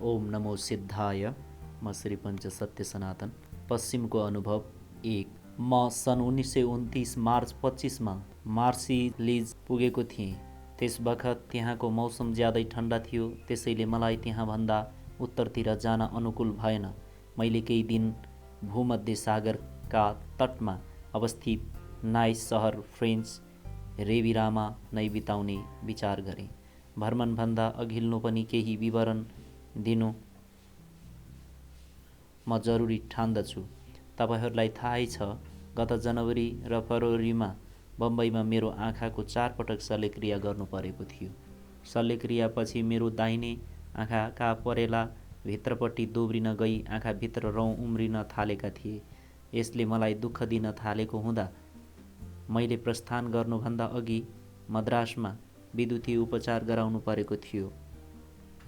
ओम नमो सिद्धाय। म श्री पञ्च सत्य सनातन। पश्चिमको अनुभव 1। म सन् 1929 मार्च 25मा मार्सिलिज पुगेको थिएँ। त्यस बखत त्यहाँको मौसम ज्यादै ठन्डा थियो, त्यसैले मलाई त्यहाँभन्दा उत्तरतिर जान अनुकूल भएन। मैले केही दिन भूमध्य सागरका तटमा अवस्थित नाइस सहर फ्रेन्च रेभिरामा नै बिताउने विचार गरेँ। भ्रमणभन्दा अघिल्लो पनि केही विवरण दिनु म जरुरी ठान्दछु। तपाईहरूलाई थाहै छ, गत जनवरी र फरवरीमा बम्बईमा मेरो आँखाको 4 पटक शल्यक्रिया गर्नु परेको थियो। शल्यक्रियापछि मेरो दाहिने आँखाका परेला भित्रपट्टि दोब्रिन गई आँखाभित्र रौँ उम्रिन थालेका थिए। यसले मलाई दुःख दिन थालेको हुँदा मैले प्रस्थान गर्नुभन्दा अघि मद्रासमा विद्युतीय उपचार गराउनु परेको थियो।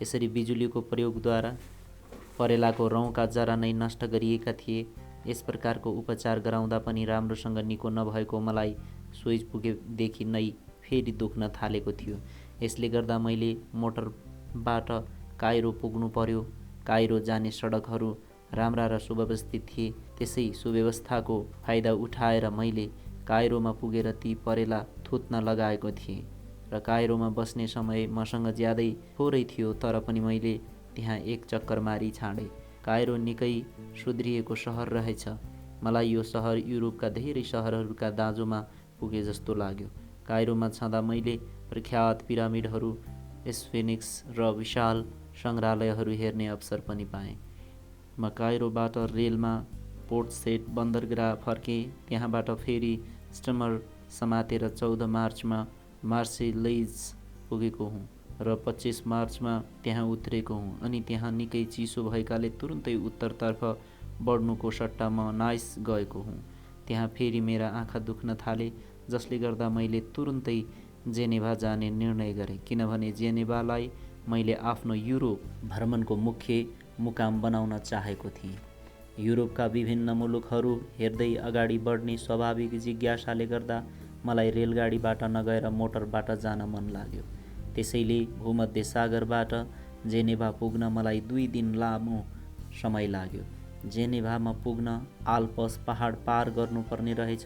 यसरी बिजुलीको प्रयोगद्वारा परेलाको रौँका जरा नै नष्ट गरिएका थिए। यस प्रकारको उपचार गराउँदा पनि राम्रोसँग निको नभएको मलाई स्विच पुगेदेखि नै फेरि दुख्न थालेको थियो। यसले गर्दा मैले मोटरबाट काइरो पुग्नु पर्यो। काइरो जाने सडकहरू राम्रा र सुव्यवस्थित थिए। त्यसै सुव्यवस्थाको फाइदा उठाएर मैले काइरोमा पुगेर ती परेला थुत्न लगाएको थिएँ र काइरोमा बस्ने समय मसँग ज्यादै थोरै थियो, तर पनि मैले त्यहाँ एक चक्कर मारी छाडेँ। काइरो निकै सुध्रिएको सहर रहेछ। मलाई यो सहर युरोपका धेरै सहरहरूका दाँजोमा पुगे जस्तो लाग्यो। काइरोमा छँदा मैले प्रख्यात पिरामिडहरू, स्फिनिक्स र विशाल सङ्ग्रहालयहरू हेर्ने अवसर पनि पाएँ। म काइरोबाट रेलमा पोर्ट सेड बन्दरगाह फर्केँ। त्यहाँबाट फेरि स्टिमर समातेर 14 मार्चमा मार्सिलिज पुगेको हुँ र 25 मार्चमा त्यहाँ उत्रेको हुँ। अनि त्यहाँ निकै चिसो भएकाले तुरुन्तै उत्तरतर्फ बढ्नुको सट्टा म नाइस गएको हुँ। त्यहाँ फेरि मेरा आँखा दुख्न थाले, जसले गर्दा मैले तुरुन्तै जेनेभा जाने निर्णय गरेँ, किनभने जेनेभालाई मैले आफ्नो युरोप भ्रमणको मुख्य मुकाम बनाउन चाहेको थिएँ। युरोपका विभिन्न मुलुकहरू हेर्दै अगाडि बढ्ने स्वाभाविक जिज्ञासाले गर्दा मलाई रेलगाडीबाट नगएर मोटरबाट जान मन लाग्यो। त्यसैले भूमध्य सागरबाट जेनेभा पुग्न मलाई 2 दिन लामो समय लाग्यो। जेनेभामा पुग्न आल्प्स पहाड पार गर्नुपर्ने रहेछ।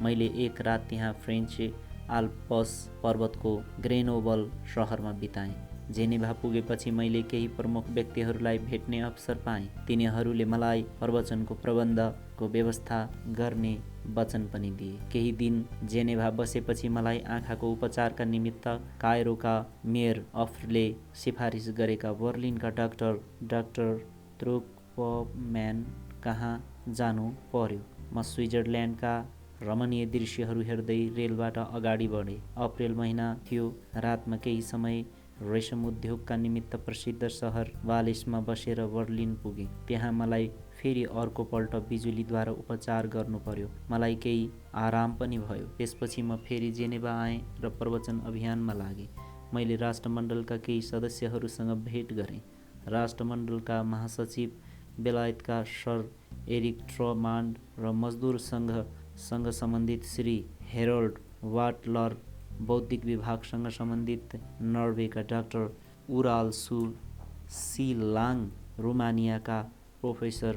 मैले एक रात त्यहाँ फ्रेन्च आल्प्स पर्वतको ग्रेनोबल सहरमा बिताएँ। जेनेभा पुगेपछि मैले केही प्रमुख व्यक्तिहरूलाई भेट्ने अवसर पाएँ। तिनीहरूले मलाई प्रवचनको प्रबन्धको व्यवस्था गर्ने वचन पनि दिए। केही दिन जेनेभा बसेपछि मलाई आँखाको उपचारका निमित्त कायरोका मेयर अफले सिफारिस गरेका बर्लिनका डाक्टर त्रुकपम्यान कहाँ जानु पर्यो। म स्विजरल्यान्डका रमणीय दृश्यहरू हेर्दै रेलबाट अगाडि बढेँ। अप्रिल महिना थियो। रातमा केही समय रेशम उद्योगका निमित्त प्रसिद्ध सहर वालेसमा बसेर बर्लिन पुगेँ। त्यहाँ मलाई फेरि अर्को पल्ट बिजुलीद्वारा उपचार गर्नु पर्यो। मलाई केही आराम पनि भयो। त्यसपछि म फेरि जेनेभा आएँ र प्रवचन अभियानमा लागेँ। मैले राष्ट्रमण्डलका केही सदस्यहरूसँग भेट गरेँ। राष्ट्रमण्डलका महासचिव, बेलायतका सर एरिक ट्रमान्ड र मजदुर सङ्घ सम्बन्धित श्री हेरोल्ड वाटलर, बौद्धिक विभागसँग सम्बन्धित नर्वेका डाक्टर उराल सिलाङ, रोमानियाका प्रोफेसर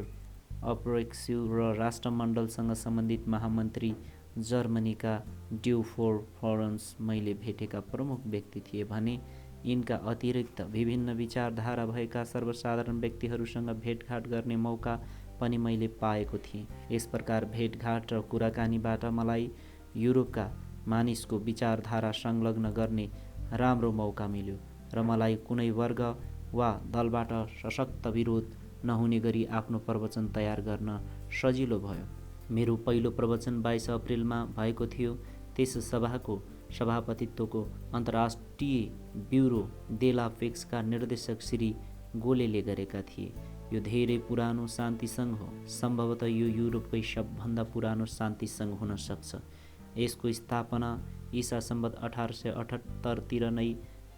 अप्रेक्स्यु र राष्ट्रमण्डलसँग सम्बन्धित महामन्त्री जर्मनीका ड्युफोर फ्लोरेन्स मैले भेटेका प्रमुख व्यक्ति थिए भने यिनका अतिरिक्त विभिन्न विचारधारा भएका सर्वसाधारण व्यक्तिहरूसँग भेटघाट गर्ने मौका पनि मैले पाएको थिएँ। यस प्रकार भेटघाट र कुराकानीबाट मलाई युरोपका मानिसको विचारधारा संलग्न गर्ने राम्रो मौका मिल्यो र मलाई कुनै वर्ग वा दलबाट सशक्त विरोध नहुने गरी आफ्नो प्रवचन तयार गर्न सजिलो भयो। मेरो पहिलो प्रवचन 22 अप्रिलमा भएको थियो। त्यस सभाको सभापतित्वको अन्तर्राष्ट्रिय ब्युरो देला पेक्सका निर्देशक श्री गोलेले गरेका थिए। यो धेरै पुरानो शान्ति सङ्घ हो। सम्भवतः यो युरोपकै सबभन्दा पुरानो शान्ति सङ्घ हुन सक्छ। यसको स्थापना ईसा सम्वत 1878 नै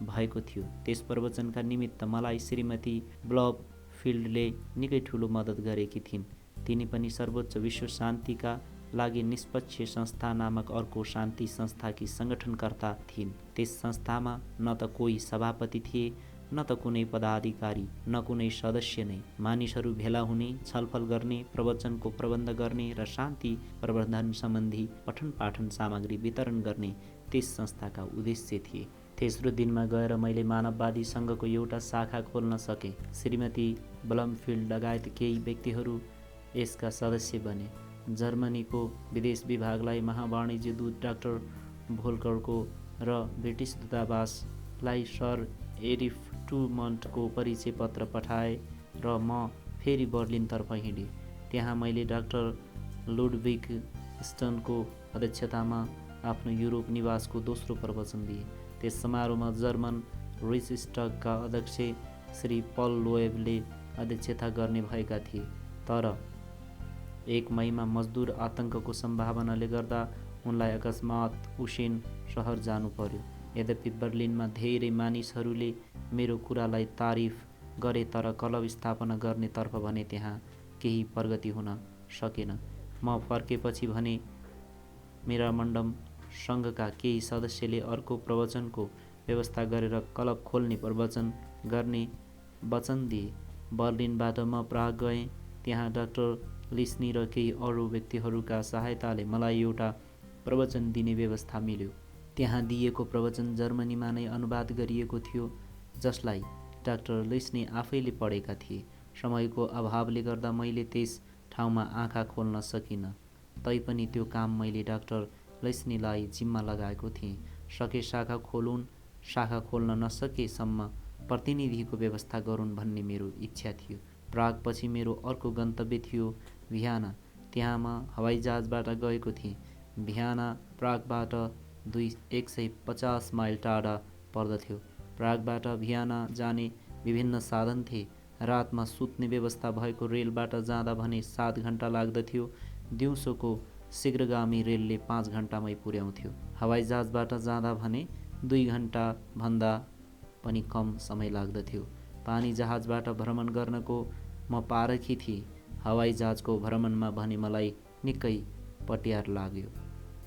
भएको थियो। त्यस प्रवचनका निमित्त मलाई श्रीमती ब्लबफिल्डले निकै ठुलो मद्दत गरेकी थिइन्। तिनी पनि सर्वोच्च विश्व शान्तिका लागि निष्पक्ष संस्था नामक अर्को शान्ति संस्थाकी सङ्गठनकर्ता थिइन्। त्यस संस्थामा न त कोही सभापति थिए न त कुनै पदाधिकारी न कुनै सदस्य नै। मानिसहरू भेला हुने, छलफल गर्ने, प्रवचनको प्रबन्ध गर्ने र शान्ति प्रवर्धन सम्बन्धी पठन पाठन सामग्री वितरण गर्ने त्यस संस्थाका उद्देश्य थिए। तेस्रो दिनमा गएर मैले मानववादी सङ्घको एउटा शाखा खोल्न सकेँ। श्रीमती ब्लमफिल्ड लगायत केही व्यक्तिहरू यसका सदस्य बने। जर्मनीको विदेश विभागलाई महावाणिज्य दूत डाक्टर भोल्करको र ब्रिटिस दूतावासलाई सर एरिफ टुमन्टको परिचय पत्र पठाए र म फेरि बर्लिनतर्फ हिँडेँ। त्यहाँ मैले डाक्टर लुडविग स्टनको अध्यक्षतामा आफ्नो युरोप निवासको दोस्रो प्रवचन दिएँ। त्यस समारोहमा जर्मन रिचस्टगका अध्यक्ष श्री पल लोएभले अध्यक्षता गर्ने भएका थिए। तर 1 मईमा मजदुर आतङ्कको सम्भावनाले गर्दा उनलाई अकस्मात उसेन सहर जानु पर्यो। यद्यपि बर्लिनमा धेरै मानिसहरूले मेरो कुरालाई तारिफ गरे तर क्लब स्थापना गर्नेतर्फ भने त्यहाँ केही प्रगति हुन सकेन। म फर्केपछि भने मेरा मण्डम सङ्घका केही सदस्यले अर्को प्रवचनको व्यवस्था गरेर क्लब खोल्ने प्रवचन गर्ने वचन दिए। बर्लिनबाट म प्राग गएँ। त्यहाँ डाक्टर लिस्नी र केही अरू व्यक्तिहरूका सहायताले मलाई एउटा प्रवचन दिने व्यवस्था मिल्यो। त्यहाँ दिएको प्रवचन जर्मनीमा नै अनुवाद गरिएको थियो, जसलाई डाक्टर लिस्नी आफैले पढेका थिए। समयको अभावले गर्दा मैले त्यस ठाउँमा आँखा खोल्न सकिनँ। तैपनि त्यो काम मैले डाक्टर लिस्नीलाई जिम्मा लगाएको थिएँ। सके शाखा खोलुन्, शाखा खोल्न नसकेसम्म प्रतिनिधिको व्यवस्था गरून् भन्ने मेरो इच्छा थियो। प्रागपछि मेरो अर्को गन्तव्य थियो भियना। त्यहाँ म हवाईजहाजबाट गएको थिएँ। भियना प्रागबाट 150 माइल टाढा पर्दथ्यो। प्रागबाट भियना जाने विभिन्न साधन थिए। रातमा सुत्ने व्यवस्था भएको रेलबाट जाँदा भने 7 घण्टा लाग्दथ्यो। दिउँसोको शीघ्रगामी रेलले 5 घण्टामै पुर्याउँथ्यो। हवाईजहाजबाट जाँदा भने 2 घण्टा भन्दा पनि कम समय लाग्दथ्यो। पानी जहाजबाट भ्रमण गर्नको म पारखी थिएँ। हवाईजहाजको भ्रमणमा भने मलाई निकै पट्यार लाग्यो।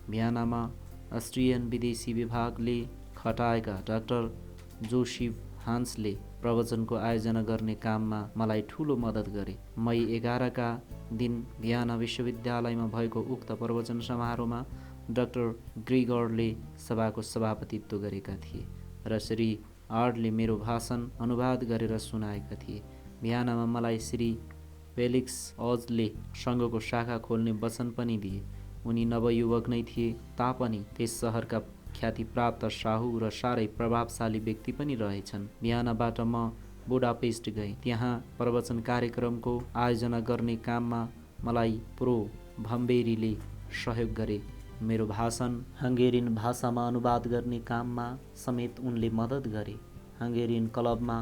भियनामा अस्ट्रियन विदेशी विभागले खटाएका डाक्टर जोसेफ हान्सले प्रवचनको आयोजना गर्ने काममा मलाई ठूलो मद्दत गरे। मई 11 का दिन भियना विश्वविद्यालयमा भएको उक्त प्रवचन समारोहमा डाक्टर ग्रिगरले सभाको सभापतित्व गरेका थिए र श्री आर्डले मेरो भाषण अनुवाद गरेर सुनाएका थिए। भियनामा मलाई श्री फेलिक्स अजले सङ्घको शाखा खोल्ने वचन पनि दिए। उनी नवयुवक नै थिए तापनि त्यस सहरका ख्यातिप्राप्त साहु र साह्रै प्रभावशाली व्यक्ति पनि रहेछन्। भियनाबाट म बुडापेस्ट गएँ। त्यहाँ प्रवचन कार्यक्रमको आयोजना गर्ने काममा मलाई प्रो भम्बेरीले सहयोग गरे। मेरो भाषण हङ्गेरियन भाषामा अनुवाद गर्ने काममा समेत उनले मद्दत गरे। हङ्गेरियन क्लबमा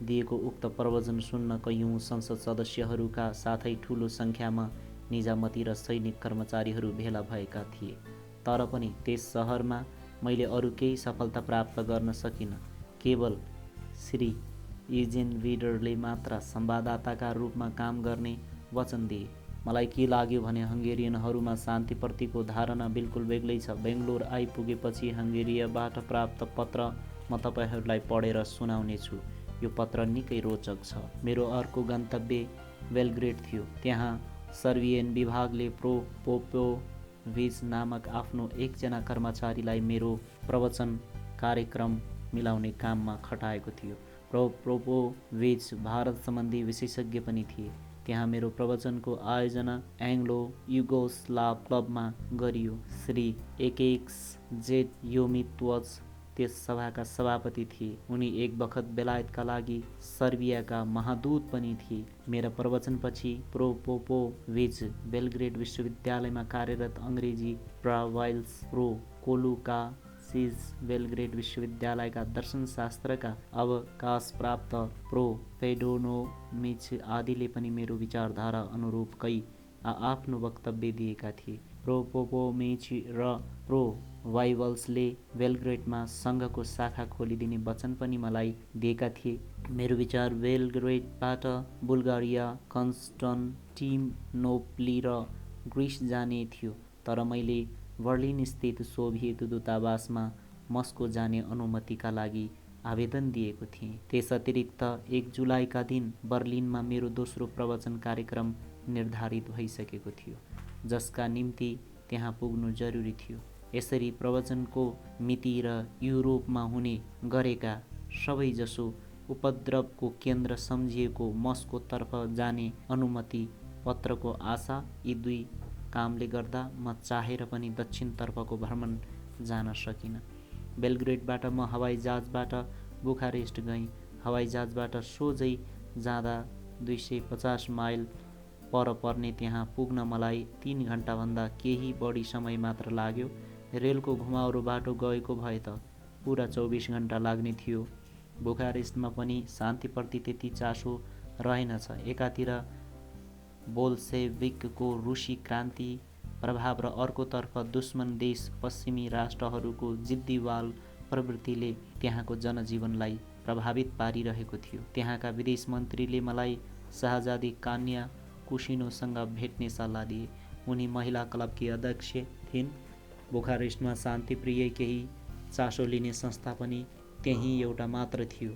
दिएको उक्त प्रवचन सुन्न कैयौँ संसद सदस्यहरूका साथै ठूलो सङ्ख्यामा निजामती र सैनिक कर्मचारीहरू भेला भएका थिए। तर पनि त्यस सहरमा मैले अरू केही सफलता प्राप्त गर्न सकिनँ। केवल श्री युजेन विडरले मात्र संवाददाताका रूपमा काम गर्ने वचन दिए। मलाई के लाग्यो भने हङ्गेरियनहरूमा शान्तिप्रतिको धारणा बिल्कुल बेग्लै छ। बेङ्गलोर आइपुगेपछि हङ्गेरियाबाट प्राप्त पत्र म तपाईँहरूलाई पढेर सुनाउनेछु। यो पत्र निकै रोचक छ। मेरो अर्को गन्तव्य बेलग्रेड थियो। त्यहाँ सर्बियन विभागले प्रोपोपोभिच नामक आफ्नो एकजना कर्मचारीलाई मेरो प्रवचन कार्यक्रम मिलाउने काममा खटाएको थियो। प्रोपोपोभिच भारत सम्बन्धी विशेषज्ञ पनि थिए। त्यहाँ मेरो प्रवचनको आयोजना एङ्ग्लो युगोस्लाभ क्लबमा गरियो। श्री एकेक्स जेड योमित्वच त्यस सभाका सभापति थिए। उनी एक बखत बेलायतका लागि सर्बियाका महादूत पनि थिए। मेरा प्रवचनपछि प्रोपोपोभिच बेलग्रेड विश्वविद्यालयमा कार्यरत अङ्ग्रेजी प्रावाइल्स प्रो कोलुकासिस बेलग्रेड विश्वविद्यालयका दर्शनशास्त्रका अवकाशप्राप्त प्रो फेडोनोमिच आदिले पनि मेरो विचारधारा अनुरूपकै आफ्नो वक्तव्य दिएका थिए। प्रोपोपोमिच र प्रो वाइवल्सले बेलग्रेडमा सङ्घको शाखा खोलिदिने वचन पनि मलाई दिएका थिए। मेरो विचार बेलग्रेडबाट बुल्गारिया, कन्स्टन्टिनोपली र ग्रिस जाने थियो। तर मैले बर्लिन स्थित सोभियत दूतावासमा मस्को जाने अनुमतिका लागि आवेदन दिएको थिएँ। त्यस अतिरिक्त 1 जुलाईका दिन बर्लिनमा मेरो दोस्रो प्रवचन कार्यक्रम निर्धारित भइसकेको थियो, जसका निम्ति त्यहाँ पुग्नु जरुरी थियो। यसरी प्रवचनको मिति र युरोपमा हुने गरेका सबैजसो उपद्रवको केन्द्र सम्झिएको मस्कोतर्फ जाने अनुमति पत्रको आशा, यी दुई कामले गर्दा म चाहेर पनि दक्षिणतर्फको भ्रमण जान सकिनँ। बेलग्रेडबाट म हवाईजहाजबाट बुखारेस्ट गएँ। हवाईजहाजबाट सोझै जाँदा 250 माइल पर पर्ने त्यहाँ पुग्न मलाई 3 घण्टाभन्दा केही बढी समय मात्र लाग्यो। रेलको घुमाउरो बाटो गएको भए त पुरा 24 घण्टा लाग्ने थियो। बुखारेस्टमा पनि शान्तिप्रति त्यति चासो रहेनछ। एकातिर बोल्सेविकको रुसी क्रान्ति प्रभाव र अर्कोतर्फ दुश्मन देश पश्चिमी राष्ट्रहरूको जिद्दीवाल प्रवृत्तिले त्यहाँको जनजीवनलाई प्रभावित पारिरहेको थियो। त्यहाँका विदेश मन्त्रीले मलाई शाहजादी कान्या कुसिनोसँग भेट्ने सल्लाह दिए। उनी महिला क्लबकी अध्यक्ष थिइन्। बुखारेस्टमा शान्तिप्रिय केही चासो लिने संस्था पनि त्यही एउटा मात्र थियो।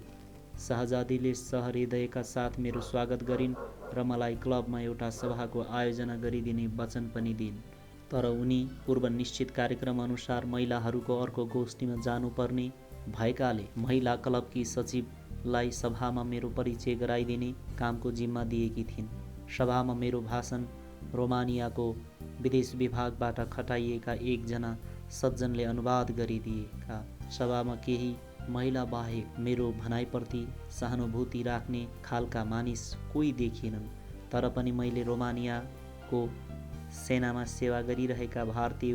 शाहजादीले सहृदयका साथ मेरो स्वागत गरिन् र मलाई क्लबमा एउटा सभाको आयोजना गरिदिने वचन पनि दिइन्। तर उनी पूर्व निश्चित कार्यक्रम अनुसार महिलाहरूको अर्को गोष्ठीमा जानुपर्ने भएकाले महिला क्लबकी सचिवलाई सभामा मेरो परिचय गराइदिने कामको जिम्मा दिएकी थिइन्। सभामा मेरो भाषण रोमानियाको विदेश विभागबाट खटाइएका एकजना सज्जनले अनुवाद गरिदिएका। सभामा केही महिला बाहेक मेरो भनाइप्रति सहानुभूति राख्ने खालका मानिस कोही देखिएनन्। तर पनि मैले रोमानियाको सेनामा सेवा गरिरहेका भारतीय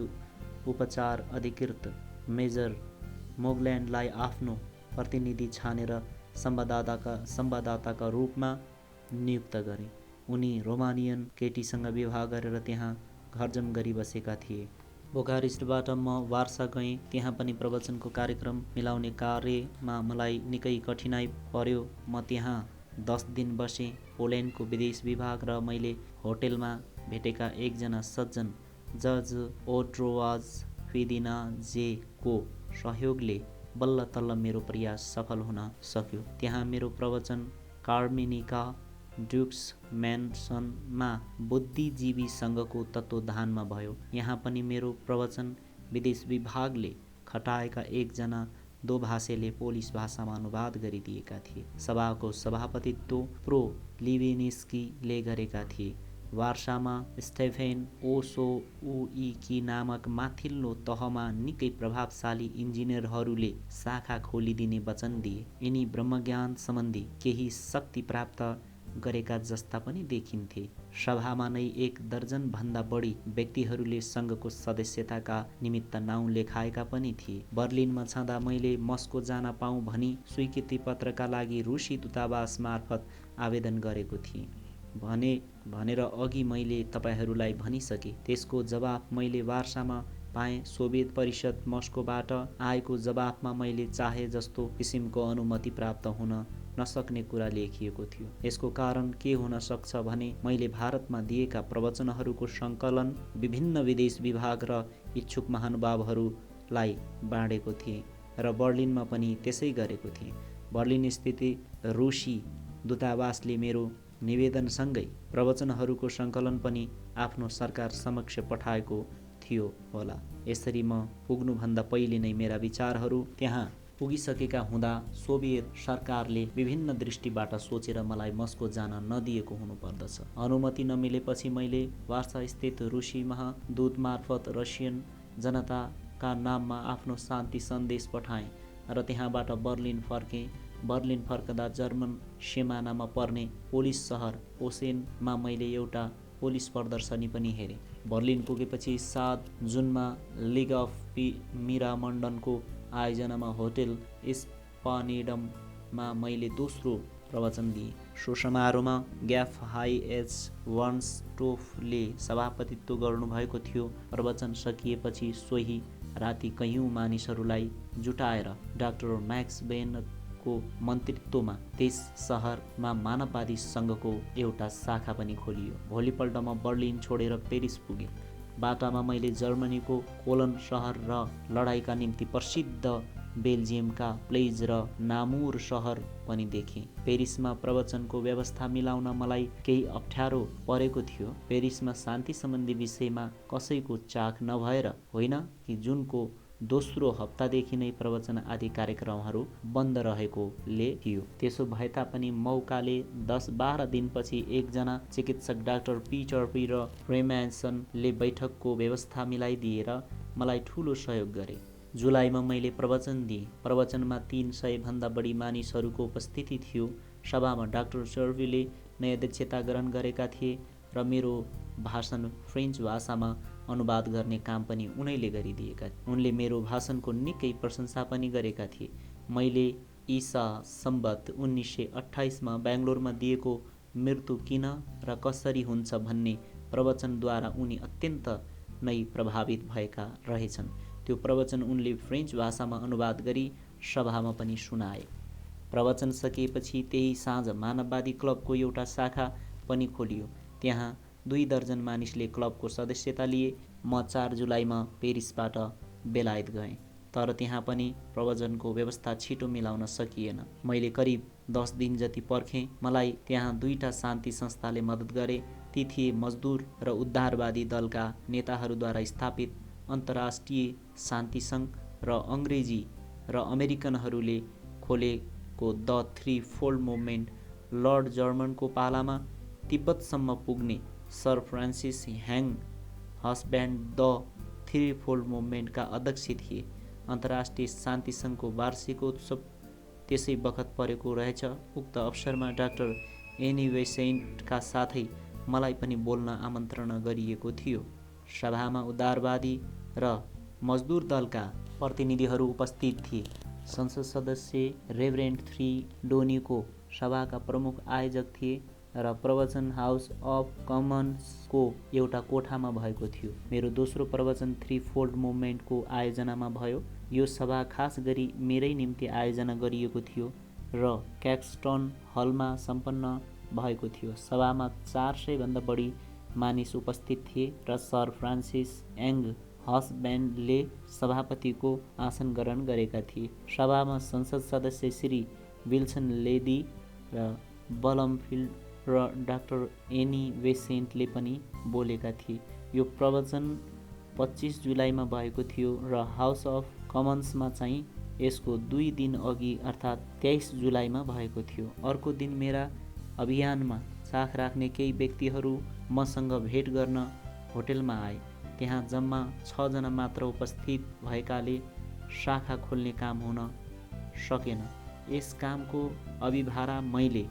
उपचार अधिकृत मेजर मोगल्यान्डलाई आफ्नो प्रतिनिधि छानेर संवाददाताका रूपमा नियुक्त गरे। उनी रोमानियन केटीसँग विवाह गरेर त्यहाँ घरजम गरी बसेका थिए। बुखारेस्टबाट म वार्सा गएँ। त्यहाँ पनि प्रवचनको कार्यक्रम मिलाउने कार्यमा मलाई निकै कठिनाइ पर्यो। म त्यहाँ 10 दिन बसेँ। पोल्यान्डको विदेश विभाग र मैले होटेलमा भेटेका एकजना सज्जन जज ओड्रोवाज फिदिनाजेको सहयोगले बल्ल तल्ल मेरो प्रयास सफल हुन सक्यो। त्यहाँ मेरो प्रवचन कार्मेनिका ड्युक्स म्यान्सनमा बुद्धिजीवी सङ्घको तत्त्वधानमा भयो। यहाँ पनि मेरो प्रवचन विदेश विभागले खटाएका एकजना दोभाषेले पोलिस भाषामा अनुवाद गरिदिएका थिए। सभाको सभापतित्व प्रो लिभेनिस्कीले गरेका थिए। वार्सामा स्टेफेन ओसोउइकी नामक माथिल्लो तहमा निकै प्रभावशाली इन्जिनियरहरूले शाखा खोलिदिने वचन दिए। यिनी ब्रह्मज्ञान सम्बन्धी केही शक्ति प्राप्त गरेका जस्ता पनि देखिन्थे। सभामा नै 1 दर्जनभन्दा बढी व्यक्तिहरूले सङ्घको सदस्यताका निमित्त नाउँ लेखाएका पनि थिए। बर्लिनमा छँदा मैले मस्को जान पाऊँ भनी स्वीकृति पत्रका लागि रुसी दूतावास मार्फत आवेदन गरेको थिएँ भनेर अघि मैले तपाईहरूलाई भनिसकेँ। त्यसको जवाफ मैले वार्सामा पाएँ। सोभियत परिषद मस्कोबाट आएको जवाफमा मैले चाहे जस्तो किसिमको अनुमति प्राप्त हुन नसक्ने कुरा लेखिएको थियो। यसको कारण के हुन सक्छ भने मैले भारतमा दिएका प्रवचनहरूको सङ्कलन विभिन्न विदेश विभाग र इच्छुक महानुभावहरूलाई बाँडेको थिएँ र बर्लिनमा पनि त्यसै गरेको थिएँ। बर्लिन स्थित रुसी दूतावासले मेरो निवेदनसँगै प्रवचनहरूको सङ्कलन पनि आफ्नो सरकार समक्ष पठाएको थियो होला। यसरी म पुग्नुभन्दा पहिले नै मेरा विचारहरू त्यहाँ पुगिसकेका हुँदा सोभियत सरकारले विभिन्न दृष्टिबाट सोचेर मलाई मस्को जान नदिएको हुनुपर्दछ। अनुमति नमिलेपछि मैले वार्सा स्थित रुसी महादूत मार्फत रसियन जनताका नाममा आफ्नो शान्ति सन्देश पठाएँ र त्यहाँबाट बर्लिन फर्केँ। बर्लिन फर्कदा जर्मन सिमानामा पर्ने पोलिस सहर ओसेनमा मैले एउटा पोलिस प्रदर्शनी पनि हेरेँ। बर्लिन पुगेपछि 7 जुनमा लिग अफ मिरामण्डनको आयोजनामा होटेल स्पानेडममा मैले दोस्रो प्रवचन दिएँ। सो समारोहमा ग्याफ हाई एच वार्नस्टोफले सभापतित्व गर्नुभएको थियो। प्रवचन सकिएपछि सोही राति कैयौँ मानिसहरूलाई जुटाएर डाक्टर म्याक्स बेनको मन्त्रित्वमा त्यस सहरमा मानववादी सङ्घको एउटा शाखा पनि खोलियो। भोलिपल्ट म बर्लिन छोडेर पेरिस पुगेँ। बाटामा मैले जर्मनीको कोलन सहर र लडाइँका निम्ति प्रसिद्ध बेल्जियमका प्लेज र नामुर सहर पनि देखेँ। पेरिसमा प्रवचनको व्यवस्था मिलाउन मलाई केही अप्ठ्यारो परेको थियो। पेरिसमा शान्ति सम्बन्धी विषयमा कसैको चाख नभएर होइन कि जुनको दोस्रो हप्तादेखि नै प्रवचन आदि कार्यक्रमहरू बन्द रहेकोले थियो। त्यसो भए तापनि मौकाले 10-12 दिनपछि एकजना चिकित्सक डाक्टर पिटर पी र फ्रेम्यान्सनले बैठकको व्यवस्था मिलाइदिएर मलाई ठूलो सहयोग गरे। जुलाईमा मैले प्रवचन दिएँ। प्रवचनमा 300 भन्दा बढी मानिसहरूको उपस्थिति थियो। सभामा डाक्टर सर्वीले नै अध्यक्षता ग्रहण गरेका थिए र मेरो भाषण फ्रेन्च भाषामा अनुवाद गर्ने काम पनि उनैले गरिदिएका थिए। उनले मेरो भाषणको निकै प्रशंसा पनि गरेका थिए। मैले ईसा सम्बत 1928 बेङ्गलोरमा दिएको मृत्यु किन र कसरी हुन्छ भन्ने प्रवचनद्वारा उनी अत्यन्त नै प्रभावित भएका रहेछन्। त्यो प्रवचन उनले फ्रेन्च भाषामा अनुवाद गरी सभामा पनि सुनाए। प्रवचन सकिएपछि त्यही साँझ मानववादी क्लबको एउटा शाखा पनि खोलियो। त्यहाँ 2 दर्जन मानिसले क्लबको सदस्यता लिए। म 4 जुलाईमा पेरिसबाट बेलायत गएँ, तर त्यहाँ पनि प्रवचनको व्यवस्था छिटो मिलाउन सकिएन। मैले करिब 10 दिन जति पर्खेँ। मलाई त्यहाँ 2टा शान्ति संस्थाले मद्दत गरे। ती थिए मजदुर र उद्धारवादी दलका नेताहरूद्वारा स्थापित अन्तर्राष्ट्रिय शान्ति सङ्घ र अङ्ग्रेजी र अमेरिकनहरूले खोलेको the threefold movement. Lord जर्मनको पालामा तिब्बतसम्म पुग्ने sir Francis Younghusband the threefold मुभमेन्टका अध्यक्ष थिए। अन्तर्राष्ट्रिय शान्ति सङ्घको वार्षिकोत्सव त्यसै बखत परेको रहेछ। उक्त अवसरमा डाक्टर एनी बेसेन्टका साथै मलाई पनि बोल्न आमन्त्रणा गरिएको थियो। सभामा उदारवादी र मजदुर दलका प्रतिनिधिहरू उपस्थित थिए। संसद सदस्य रेभरेन्ड थ्री डोनीको सभाका प्रमुख आयोजक थिए र प्रवचन हाउस अफ कमन्सको एउटा कोठामा भएको थियो। मेरो दोस्रो प्रवचन थ्री फोल्ड मुभमेन्टको आयोजनामा भयो। यो सभा खास गरी मेरै निम्ति आयोजना गरिएको थियो र क्याक्सटन हलमा सम्पन्न भएको थियो। सभामा 400 भन्दा बढी मानिस उपस्थित थिए र सर फ्रान्सिस एङ हसब्यान्डले सभापतिको आसन ग्रहण गरेका थिए। सभामा संसद सदस्य श्री विल्सन लेडी र बलमफिल्ड र डाक्टर एनी बेसेन्टले पनि बोलेका थिए। यो प्रवचन 25 जुलाईमा भएको थियो र हाउस अफ कमन्समा चाहिँ यसको 2 दिन अघि अर्थात् 23 जुलाईमा भएको थियो। अर्को दिन मेरा अभियानमा साख राख्ने केही व्यक्तिहरू मसँग भेट गर्न होटेलमा आए। त्यहाँ जम्मा 6 जना मात्र उपस्थित भएकाले शाखा खोल्ने काम हुन सकेन। यस कामको अभिभारा मैले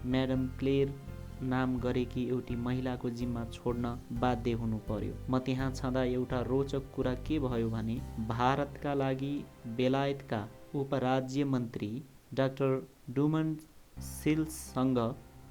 म्याडम क्लेर नाम गरेकी एउटी महिलाको जिम्मा छोड्न बाध्य हुनु पर्यो। म त्यहाँ छँदा एउटा रोचक कुरा के भयो भने भारतका लागि बेलायतका उपराज्य मन्त्री डाक्टर डुमन्ड सिल्ससँग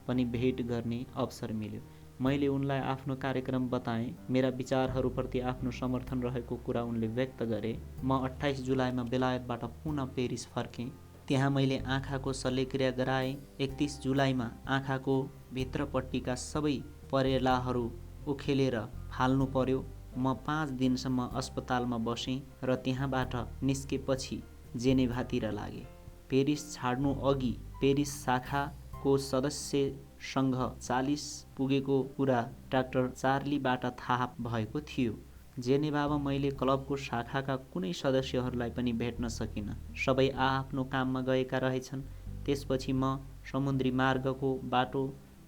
पनि भेट गर्ने अवसर मिल्यो। मैले उनलाई आफ्नो कार्यक्रम बताएँ। मेरा विचारहरूप्रति आफ्नो समर्थन रहेको कुरा उनले व्यक्त गरे। म 28 जुलाईमा बेलायतबाट पुनः पेरिस फर्केँ। त्यहाँ मैले आँखाको शल्यक्रिया गराएँ। 31 जुलाईमा आँखाको भित्रपट्टिका सबै परेलाहरू उखेलेर फाल्नु पर्यो। म 5 दिनसम्म अस्पतालमा बसेँ र त्यहाँबाट निस्केपछि जेनेभातिर लागेँ। पेरिस छाड्नु अघि पेरिस शाखाको सदस्यसँग 40 पुगेको कुरा डाक्टर चार्लीबाट थाहा भएको थियो। जेनेभामा मैले क्लबको शाखाका कुनै सदस्यहरूलाई पनि भेट्न सकिनँ। सबै आआफ्नो काममा गएका रहेछन्। त्यसपछि म समुद्री मार्गको बाटो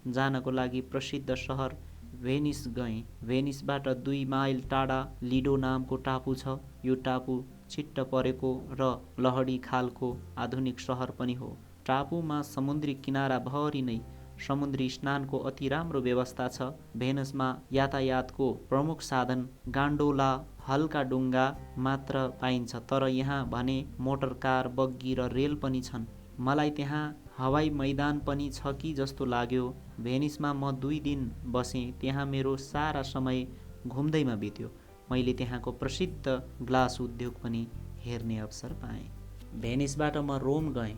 जानको लागि प्रसिद्ध सहर भेनिस गएँ। भेनिसबाट 2 माइल टाढा लिडो नामको टापु छ। यो टापु छिट्ट परेको र लहडी खालको आधुनिक सहर पनि हो। टापुमा समुद्री किनाराभरि नै समुद्री स्नानको अति राम्रो व्यवस्था छ। भेनिसमा यातायातको प्रमुख साधन गान्डोला हल्का डुङ्गा मात्र पाइन्छ, तर यहाँ भने मोटर कार, बग्गी र रेल पनि छन्। मलाई त्यहाँ हवाई मैदान पनि छ कि जस्तो लाग्यो। भेनिसमा म 2 दिन बसेँ। त्यहाँ मेरो सारा समय घुम्दैमा बित्यो। मैले त्यहाँको प्रसिद्ध ग्लास उद्योग पनि हेर्ने अवसर पाएँ। भेनिसबाट म रोम गएँ।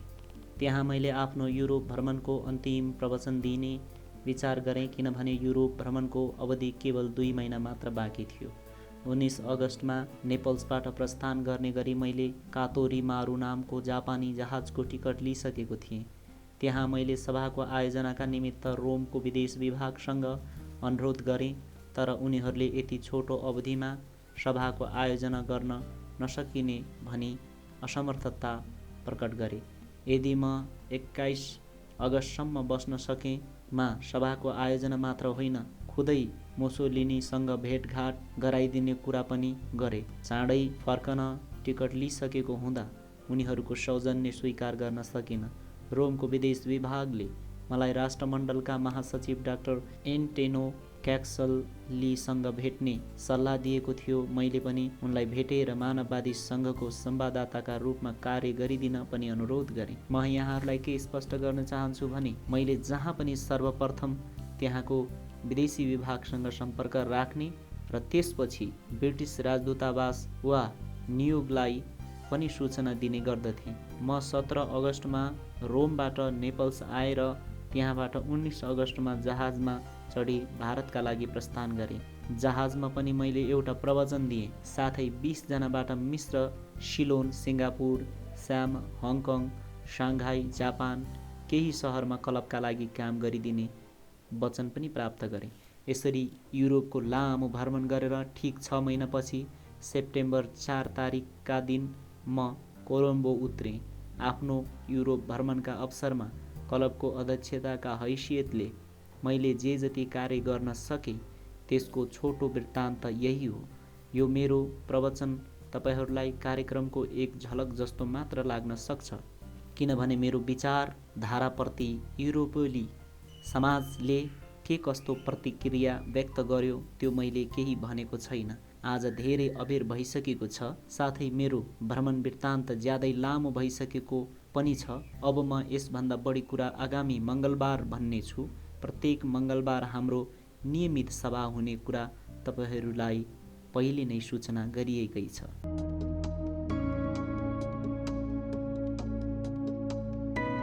त्यहाँ मैले आफ्नो युरोप भ्रमणको अन्तिम प्रवचन दिने विचार गरेँ, किनभने युरोप भ्रमणको अवधि केवल 2 महिना मात्र बाँकी थियो। 19 अगस्टमा नेपल्सबाट प्रस्थान गर्ने गरी मैले कातोरिमारू नामको जापानी जहाजको टिकट लिइसकेको थिएँ। त्यहाँ मैले सभाको आयोजनाका निमित्त रोमको विदेश विभागसँग अनुरोध गरेँ, तर उनीहरूले यति छोटो अवधिमा सभाको आयोजना गर्न नसकिने भनी असमर्थता प्रकट गरे। यदि म 21 अगस्टसम्म बस्न सकेमा सभाको आयोजना मात्र होइन, खुदै मुसोलिनीसँग भेटघाट गराइदिने कुरा पनि गरे। चाँडै फर्कन टिकट लिइसकेको हुँदा उनीहरूको सौजन्य स्वीकार गर्न सकिन। रोमको विदेश विभागले मलाई राष्ट्रमण्डलका महासचिव डाक्टर एन्टेनो क्याक्सलीसँग भेट्ने सल्लाह दिएको थियो। मैले पनि उनलाई भेटेर मानववादी सङ्घको संवाददाताका रूपमा कार्य गरिदिन पनि अनुरोध गरेँ। म यहाँहरूलाई के स्पष्ट गर्न चाहन्छु भने मैले जहाँ पनि सर्वप्रथम त्यहाँको विदेशी विभागसँग सम्पर्क राख्ने र त्यसपछि ब्रिटिस राजदूतावास वा नियोगलाई पनि सूचना दिने गर्दथेँ। म 17 अगस्टमा रोमबाट नेपल्स आएर त्यहाँबाट 19 अगस्टमा जहाजमा चढी भारतका लागि प्रस्थान गरेँ। जहाजमा पनि मैले एउटा प्रवचन दिएँ। साथै 20 जनाबाट मिस्र, सिलोन, सिङ्गापुर, स्याम, हङकङ, साङ्घाई, जापान केही सहरमा क्लबका लागि काम गरिदिने वचन पनि प्राप्त गरेँ। यसरी युरोपको लामो भ्रमण गरेर ठिक 6 महिनापछि सेप्टेम्बर 4 तारिकका दिन म कोलम्बो उत्रेँ। आफ्नो युरोप भ्रमणका अवसरमा क्लबको अध्यक्षताका हैसियतले मैले जे जति कार्य गर्न सकेँ त्यसको छोटो वृत्तान्त यही हो। यो मेरो प्रवचन तपाईहरूलाई कार्यक्रमको एक झलक जस्तो मात्र लाग्न सक्छ, किनभने मेरो विचारधाराप्रति युरोपेली समाजले के कस्तो प्रतिक्रिया व्यक्त गर्यो त्यो मैले केही भनेको छैन। आज धेरै अबेर भइसकेको छ, साथै मेरो भ्रमण वृत्तान्त ज्यादै लामो भइसकेको पनि छ। अब म यसभन्दा बढी कुरा आगामी मङ्गलबार भन्ने छु। प्रत्येक मङ्गलबार हाम्रो नियमित सभा हुने कुरा तपाईहरूलाई पहिले नै सूचना गरिएकै छ।